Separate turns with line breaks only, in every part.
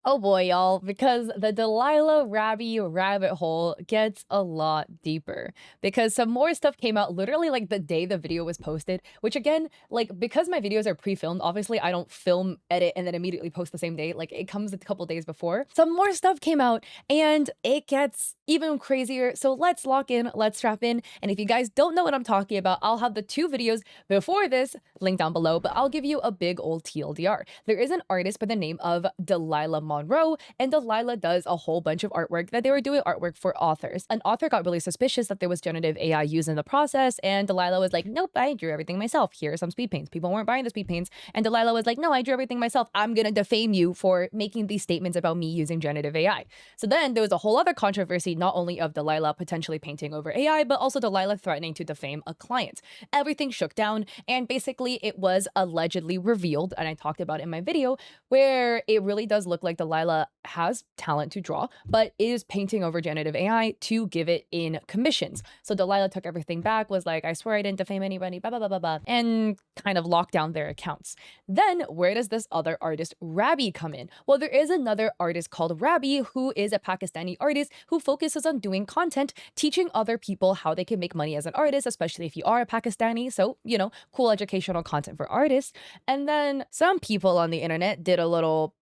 Oh boy, y'all, because the Delilah Rabby rabbit hole gets a lot deeper. Because some more stuff came out literally like the day the video was posted, which again, like because my videos are pre-filmed, obviously I don't film, edit, and then immediately post the same day. Like it comes a couple days before. Some more stuff came out and it gets even crazier. So let's lock in, let's strap in. And if you guys don't know what I'm talking about, I'll have the two videos before this linked down below, but I'll give you a big old TLDR. There is an artist by the name of Delilah Monroe, and Delilah does a whole bunch of artwork that they were doing artwork for authors. An author got really suspicious that there was generative AI used in the process, and Delilah was like, nope, I drew everything myself. Here are some speed paints. People weren't buying the speed paints, and Delilah was like, no, I drew everything myself. I'm gonna defame you for making these statements about me using generative AI. So then there was a whole other controversy, not only of Delilah potentially painting over AI, but also Delilah threatening to defame a client. Everything shook down, and basically it was allegedly revealed, and I talked about it in my video, where it really does look like Delilah has talent to draw, but is painting over generative AI to give it in commissions. So Delilah took everything back, was like, I swear I didn't defame anybody, blah, blah, blah, blah, blah, and kind of locked down their accounts. Then where does this other artist, Rabby, come in? Well, there is another artist called Rabby who is a Pakistani artist who focuses on doing content, teaching other people how they can make money as an artist, especially if you are a Pakistani. So, you know, cool educational content for artists. And then some people on the internet did a little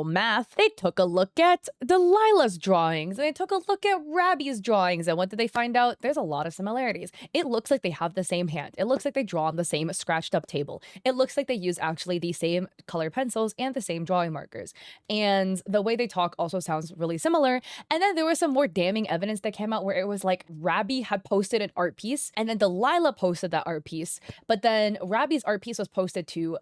math. They took a look at Delilah's drawings, and they took a look at Rabby's drawings, and what did they find out? There's a lot of similarities. It looks like they have the same hand. It looks like they draw on the same scratched up table. It looks like they use actually the same color pencils and the same drawing markers. And the way they talk also sounds really similar. And then there was some more damning evidence that came out where it was like Rabby had posted an art piece, and then Delilah posted that art piece, but then Rabby's art piece was posted to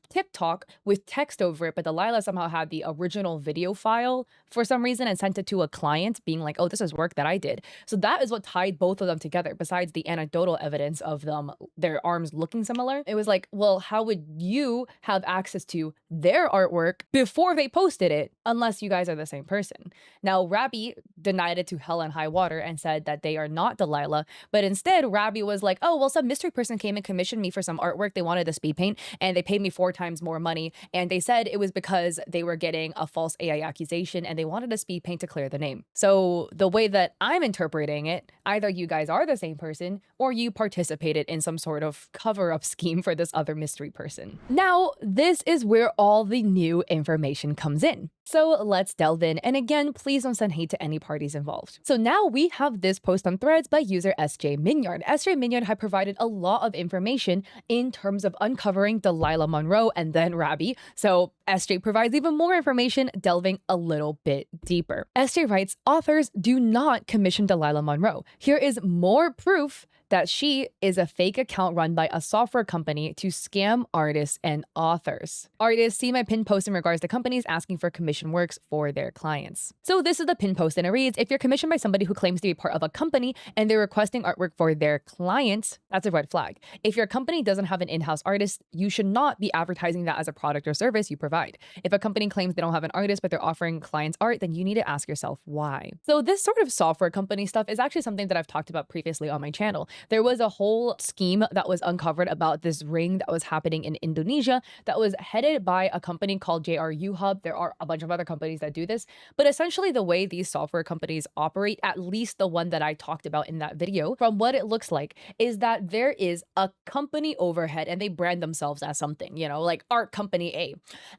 TikTok with text over it, but Delilah somehow had the original video file for some reason and sent it to a client being like, oh, this is work that I did. So that is what tied both of them together, besides the anecdotal evidence of them, their arms looking similar. It was like, well, how would you have access to their artwork before they posted it unless you guys are the same person? Now, Rabby denied it to hell and high water and said that they are not Delilah, but instead Rabby was like, oh, well, some mystery person came and commissioned me for some artwork. They wanted a speed paint and they paid me 4 times more money, and they said it was because they were getting a false AI accusation and they wanted a speed paint to clear the name. So the way that I'm interpreting it, either you guys are the same person or you participated in some sort of cover-up scheme for this other mystery person. Now, this is where all the new information comes in. So let's delve in, and again, please don't send hate to any parties involved. So now we have this post on Threads by user SJ Minyard. SJ Minyard had provided a lot of information in terms of uncovering Delilah Monroe and then Rabby. So SJ provides even more information, delving a little bit deeper. SJ writes, authors do not commission Delilah Monroe. Here is more proof that she is a fake account run by a software company to scam artists and authors. Artists, see my pinned post in regards to companies asking for commission works for their clients. So this is the pinned post, and it reads, if you're commissioned by somebody who claims to be part of a company and they're requesting artwork for their clients, that's a red flag. If your company doesn't have an in-house artist, you should not be advertising that as a product or service you provide. If a company claims they don't have an artist but they're offering clients art, then you need to ask yourself why. So this sort of software company stuff is actually something that I've talked about previously on my channel. There was a whole scheme that was uncovered about this ring that was happening in Indonesia that was headed by a company called JRU Hub. There are a bunch of other companies that do this, but essentially the way these software companies operate, at least the one that I talked about in that video, from what it looks like, is that there is a company overhead and they brand themselves as something, you know, like Art Company A.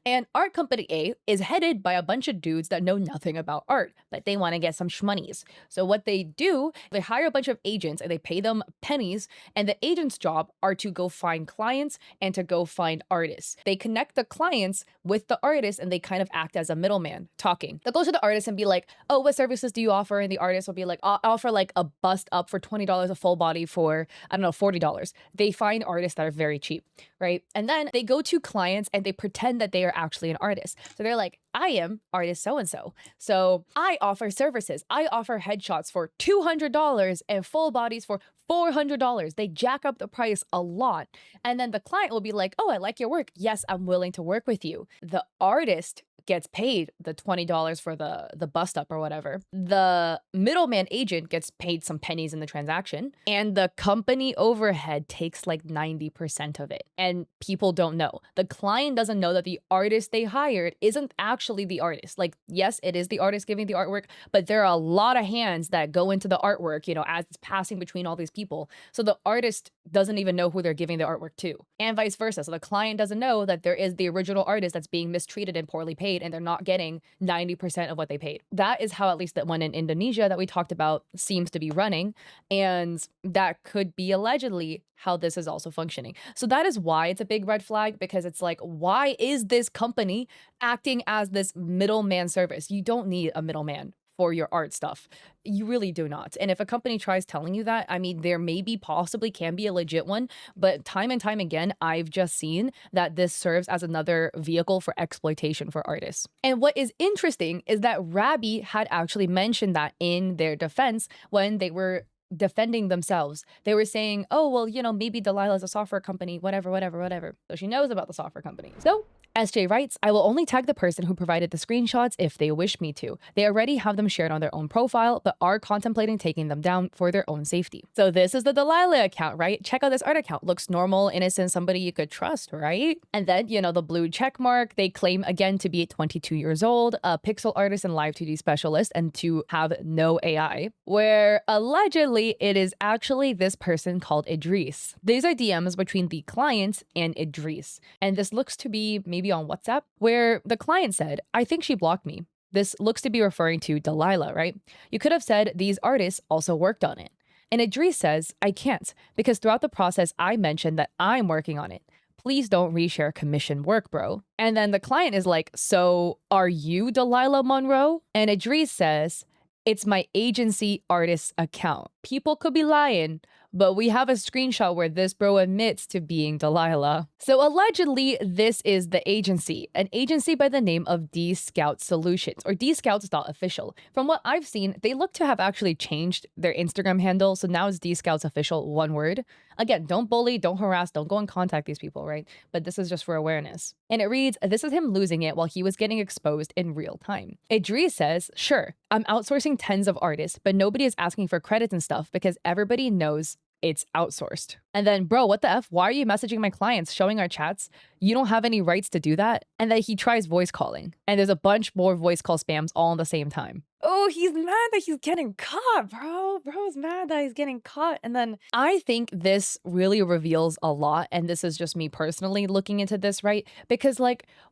And Art Company A is headed by a bunch of dudes that know nothing about art, but they want to get some shmoneys. So what they do, they hire a bunch of agents and they pay them pennies, and the agent's job are to go find clients and to go find artists. They connect the clients with the artists and they kind of act as a middleman talking. They'll go to the artist and be like, oh, what services do you offer? And the artist will be like, I'll offer like a bust up for $20, a full body for, I don't know, $40. They find artists that are very cheap, right? And then they go to clients and they pretend that they are actually an artist. So they're like, I am artist so-and-so. So I offer services. I offer headshots for $200 and full bodies for $400. They jack up the price a lot. And then the client will be like, oh, I like your work. Yes, I'm willing to work with you. The artist gets paid the $20 for the bust up or whatever. The middleman agent gets paid some pennies in the transaction, and the company overhead takes like 90% of it. And people don't know. The client doesn't know that the artist they hired isn't actually the artist. Like, yes, it is the artist giving the artwork, but there are a lot of hands that go into the artwork, as it's passing between all these people. So the artist doesn't even know who they're giving the artwork to, and vice versa. So the client doesn't know that there is the original artist that's being mistreated and poorly paid, and they're not getting 90% of what they paid. That is how at least that one in Indonesia that we talked about seems to be running, and that could be allegedly how this is also functioning. So that is why it's a big red flag, because it's like, why is this company acting as this middleman service? You don't need a middleman for your art stuff. You really do not. And if a company tries telling you that, I mean, there maybe possibly can be a legit one, but time and time again, I've just seen that this serves as another vehicle for exploitation for artists. And what is interesting is that Rabbi had actually mentioned that in their defense when they were defending themselves. They were saying, oh, well, maybe Delilah's a software company, whatever, whatever, whatever. So she knows about the software company. So SJ writes, I will only tag the person who provided the screenshots if they wish me to. They already have them shared on their own profile, but are contemplating taking them down for their own safety. So this is the Delilah account, right? Check out this art account. Looks normal, innocent, somebody you could trust, right? And then, the blue check mark, they claim again to be 22 years old, a pixel artist and live 2D specialist, and to have no AI, where allegedly it is actually this person called Idris. These are DMs between the client and Idris. And this looks to be maybe on WhatsApp, where the client said, I think she blocked me. This looks to be referring to Delilah, right? You could have said these artists also worked on it. And Idris says, I can't, because throughout the process, I mentioned that I'm working on it. Please don't reshare commission work, bro. And then the client is like, so are you Delilah Monroe? And Idris says, it's my agency artist account. People could be lying, but we have a screenshot where this bro admits to being Delilah. So allegedly, this is the agency, an agency by the name of D-Scout Solutions, or dscouts.official. From what I've seen, they look to have actually changed their Instagram handle, so now it's D-Scouts official, one word. Again, don't bully, don't harass, don't go and contact these people, right? But this is just for awareness. And it reads, this is him losing it while he was getting exposed in real time. Idris says, sure, I'm outsourcing tens of artists, but nobody is asking for credits and stuff because everybody knows it's outsourced. And then, bro, what the F? Why are you messaging my clients, showing our chats? You don't have any rights to do that. And then he tries voice calling. And there's a bunch more voice call spams all at the same time. Oh, he's mad that he's getting caught, bro. Bro's mad that he's getting caught. And then I think this really reveals a lot. And this is just me personally looking into this, right? Because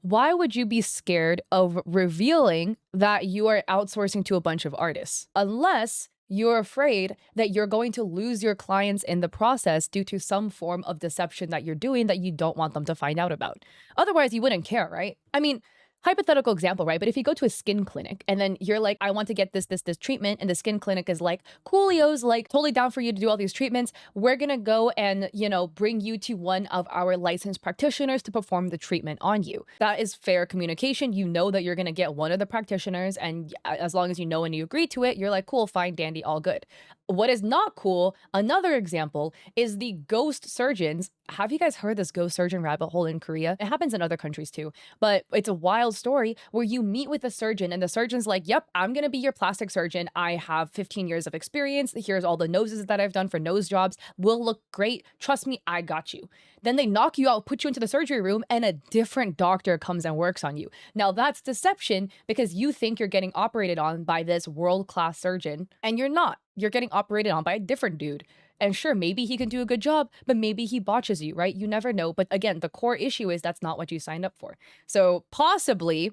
why would you be scared of revealing that you are outsourcing to a bunch of artists? Unless you're afraid that you're going to lose your clients in the process due to some form of deception that you're doing that you don't want them to find out about. Otherwise, you wouldn't care, right? I mean, hypothetical example, right? But if you go to a skin clinic and then you're like, I want to get this treatment, and the skin clinic is like, Coolio's totally down for you to do all these treatments. We're gonna go and, bring you to one of our licensed practitioners to perform the treatment on you. That is fair communication. You know that you're gonna get one of the practitioners, and as long as you know and you agree to it, you're like, cool, fine, dandy, all good. What is not cool, another example, is the ghost surgeons. Have you guys heard this ghost surgeon rabbit hole in Korea? It happens in other countries too, but it's a wild story where you meet with a surgeon and the surgeon's like, yep, I'm gonna be your plastic surgeon. I have 15 years of experience. Here's all the noses that I've done for nose jobs. Will look great. Trust me, I got you. Then they knock you out, put you into the surgery room, and a different doctor comes and works on you. Now that's deception because you think you're getting operated on by this world-class surgeon, and you're not. You're getting operated on by a different dude. And sure, maybe he can do a good job, but maybe he botches you, right? You never know. But again, the core issue is that's not what you signed up for. So possibly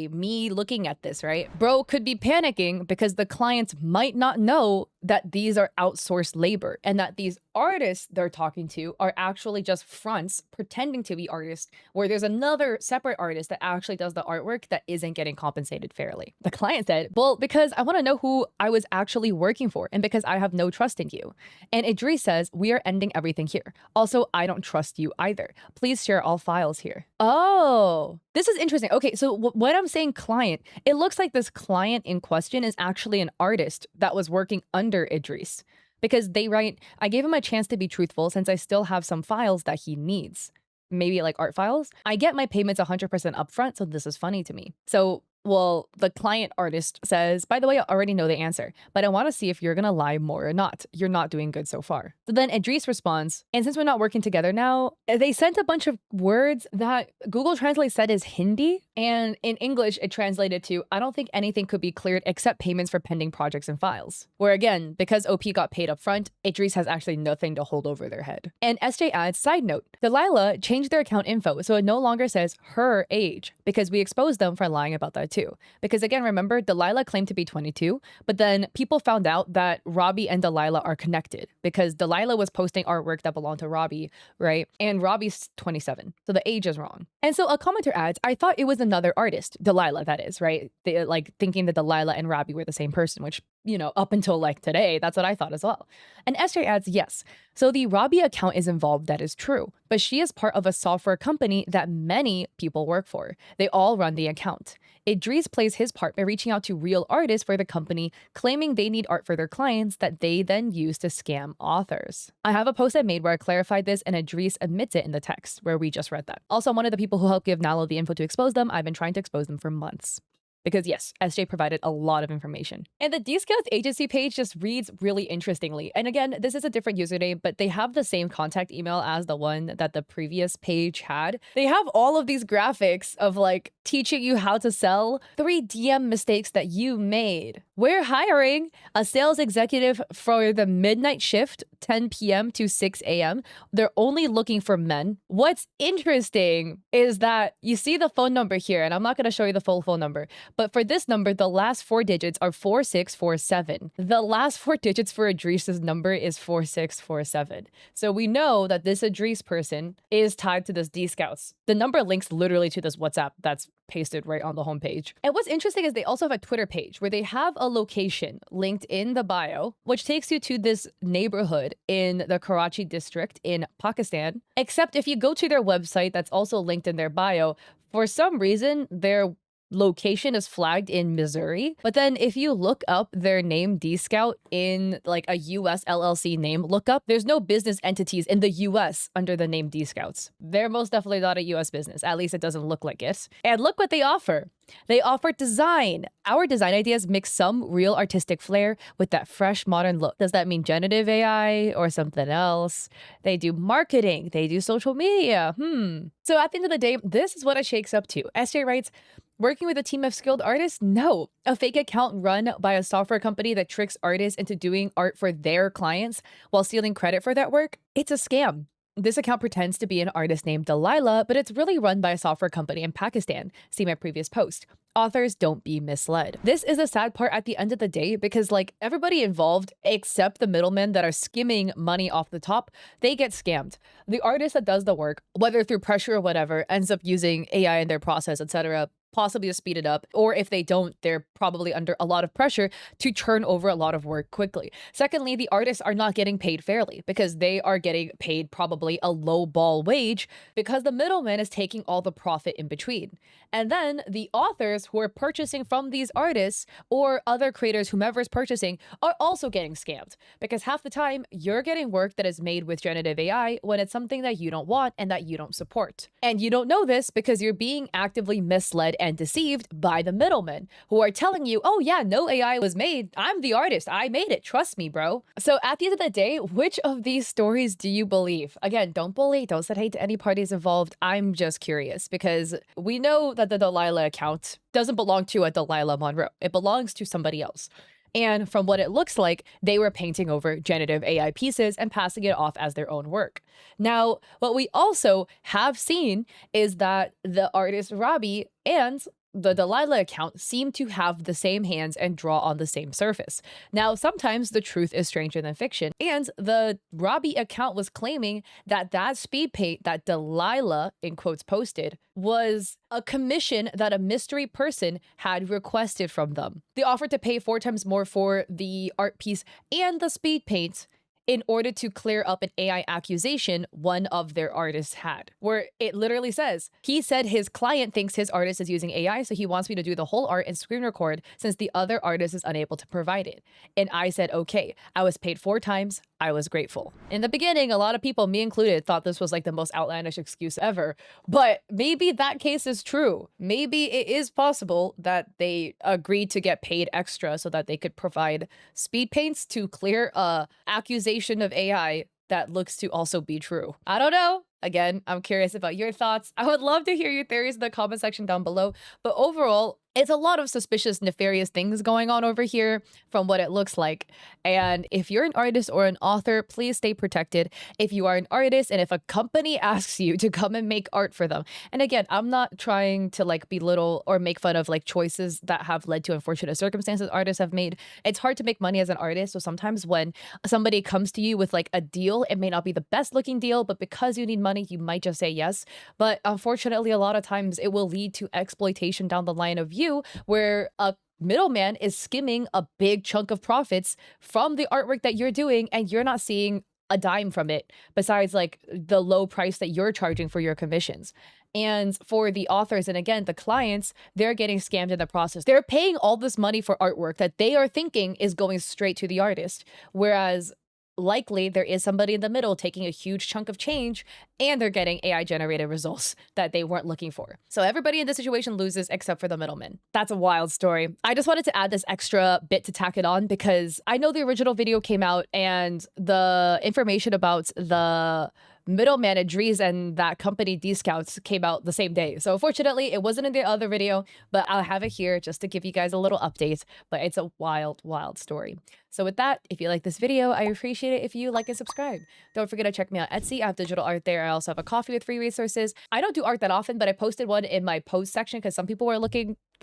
me looking at this, right? Bro could be panicking because the clients might not know that these are outsourced labor and that these artists they're talking to are actually just fronts pretending to be artists, where there's another separate artist that actually does the artwork that isn't getting compensated fairly. The client said, well, because I want to know who I was actually working for and because I have no trust in you. And Idris says, we are ending everything here. Also, I don't trust you either. Please share all files here. Oh, this is interesting. Okay, so when I'm saying client, it looks like this client in question is actually an artist that was working under Idris. Because they write, I gave him a chance to be truthful since I still have some files that he needs. maybe like art files. I get my payments 100% upfront, so this is funny to me. So well, the client artist says, by the way, I already know the answer, but I want to see if you're going to lie more or not. You're not doing good so far. So then Idris responds, and since we're not working together now, they sent a bunch of words that Google Translate said is Hindi. And in English, it translated to, I don't think anything could be cleared except payments for pending projects and files. Where again, because OP got paid up front, Idris has actually nothing to hold over their head. And SJ adds, side note, Delilah changed their account info so it no longer says her age because we exposed them for lying about that too. Because again, remember, Delilah claimed to be 22, but then people found out that Robbie and Delilah are connected because Delilah was posting artwork that belonged to Robbie, right? And Robbie's 27, so the age is wrong. And so a commenter adds, I thought it was another artist, Delilah, that is, right? They, like thinking that Delilah and Robbie were the same person, which, you know, up until like today, that's what I thought as well. And SJ adds, yes. So the Robbie account is involved, that is true, but she is part of a software company that many people work for. They all run the account. Idris plays his part by reaching out to real artists for the company, claiming they need art for their clients that they then use to scam authors. I have a post I made where I clarified this and Idris admits it in the text, where we just read that. Also, one of the people who helped give Nalo the info to expose them, I've been trying to expose them for months. Because yes, SJ provided a lot of information. And the Dscouts agency page just reads really interestingly. And again, this is a different username, but they have the same contact email as the one that the previous page had. They have all of these graphics of like teaching you how to sell, 3 DM mistakes that you made. We're hiring a sales executive for the midnight shift, 10 p.m. to 6 a.m. They're only looking for men. What's interesting is that you see the phone number here, and I'm not going to show you the full phone number, but for this number, the last 4 digits are 4647. The last 4 digits for Idris's number is 4647. So we know that this Idris person is tied to this Dscouts. The number links literally to this WhatsApp that's pasted right on the homepage. And what's interesting is they also have a Twitter page where they have a location linked in the bio, which takes you to this neighborhood in the Karachi district in Pakistan. Except if you go to their website, that's also linked in their bio, for some reason, their location is flagged in Missouri. But then if you look up their name Dscout in like a US LLC name lookup, there's no business entities in the US under the name Dscouts. They're most definitely not a US business. At least it doesn't look like it. And look what they offer. They offer design. Our design ideas mix some real artistic flair with that fresh modern look. Does that mean generative AI or something else? They do marketing. They do social media. So at the end of the day, this is what it shakes up to. SJ writes, working with a team of skilled artists? No. A fake account run by a software company that tricks artists into doing art for their clients while stealing credit for that work? It's a scam. This account pretends to be an artist named Delilah, but it's really run by a software company in Pakistan. See my previous post. Authors, don't be misled. This is the sad part at the end of the day because like everybody involved except the middlemen that are skimming money off the top, they get scammed. The artist that does the work, whether through pressure or whatever, ends up using AI in their process, etc., possibly to speed it up, or if they don't, they're probably under a lot of pressure to turn over a lot of work quickly. Secondly, the artists are not getting paid fairly because they are getting paid probably a low ball wage because the middleman is taking all the profit in between. And then the authors who are purchasing from these artists or other creators, whomever is purchasing, are also getting scammed because half the time you're getting work that is made with generative AI when it's something that you don't want and that you don't support. And you don't know this because you're being actively misled and deceived by the middlemen who are telling you, oh yeah, no AI was made. I'm the artist. I made it. Trust me, bro. So at the end of the day, which of these stories do you believe? Again, don't bully, don't say hate to any parties involved. I'm just curious because we know that the Delilah account doesn't belong to a Delilah Monroe. It belongs to somebody else. And from what it looks like, they were painting over generative AI pieces and passing it off as their own work. Now, what we also have seen is that the artist Robbie and the Delilah account seem to have the same hands and draw on the same surface. Now, sometimes the truth is stranger than fiction, and the Robbie account was claiming that that speed paint that Delilah, in quotes, posted was a commission that a mystery person had requested from them. They offered to pay 4 times more for the art piece and the speed paint in order to clear up an AI accusation one of their artists had, where it literally says, he said his client thinks his artist is using AI, so he wants me to do the whole art and screen record since the other artist is unable to provide it. And I said, okay. I was paid 4 times. I was grateful. In the beginning, a lot of people, me included, thought this was like the most outlandish excuse ever. But maybe that case is true. Maybe it is possible that they agreed to get paid extra so that they could provide speed paints to clear a accusation of AI that looks to also be true. I don't know. Again, I'm curious about your thoughts. I would love to hear your theories in the comment section down below. But overall, it's a lot of suspicious, nefarious things going on over here from what it looks like. And if you're an artist or an author, please stay protected. If you are an artist and if a company asks you to come and make art for them. And again, I'm not trying to like belittle or make fun of like choices that have led to unfortunate circumstances artists have made. It's hard to make money as an artist. So sometimes when somebody comes to you with like a deal, it may not be the best looking deal, but because you need money, you might just say yes. But unfortunately, a lot of times it will lead to exploitation down the line of you, where a middleman is skimming a big chunk of profits from the artwork that you're doing, and you're not seeing a dime from it besides like the low price that you're charging for your commissions. And for the authors and again the clients, they're getting scammed in the process. They're paying all this money for artwork that they are thinking is going straight to the artist, whereas likely there is somebody in the middle taking a huge chunk of change, and they're getting AI generated results that they weren't looking for. So everybody in this situation loses except for the middleman. That's a wild story. I just wanted to add this extra bit to tack it on because I know the original video came out and the information about the middleman Idris and that company D-Scouts came out the same day. So fortunately, it wasn't in the other video, but I'll have it here just to give you guys a little update. But it's a wild, wild story. So with that, if you like this video, I appreciate it if you like and subscribe. Don't forget to check me out Etsy. I have digital art there. I also have a coffee with free resources. I don't do art that often, but I posted one in my post section because some people were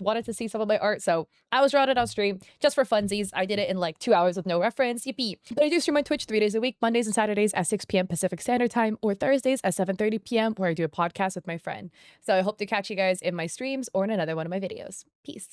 wanted to see some of my art. So I was drawing it on stream just for funsies. I did it in like 2 hours with no reference. Yippee. But I do stream on Twitch 3 days a week, Mondays and Saturdays at 6 p.m. Pacific Standard Time, or Thursdays at 7:30 p.m. where I do a podcast with my friend. So I hope to catch you guys in my streams or in another one of my videos. Peace.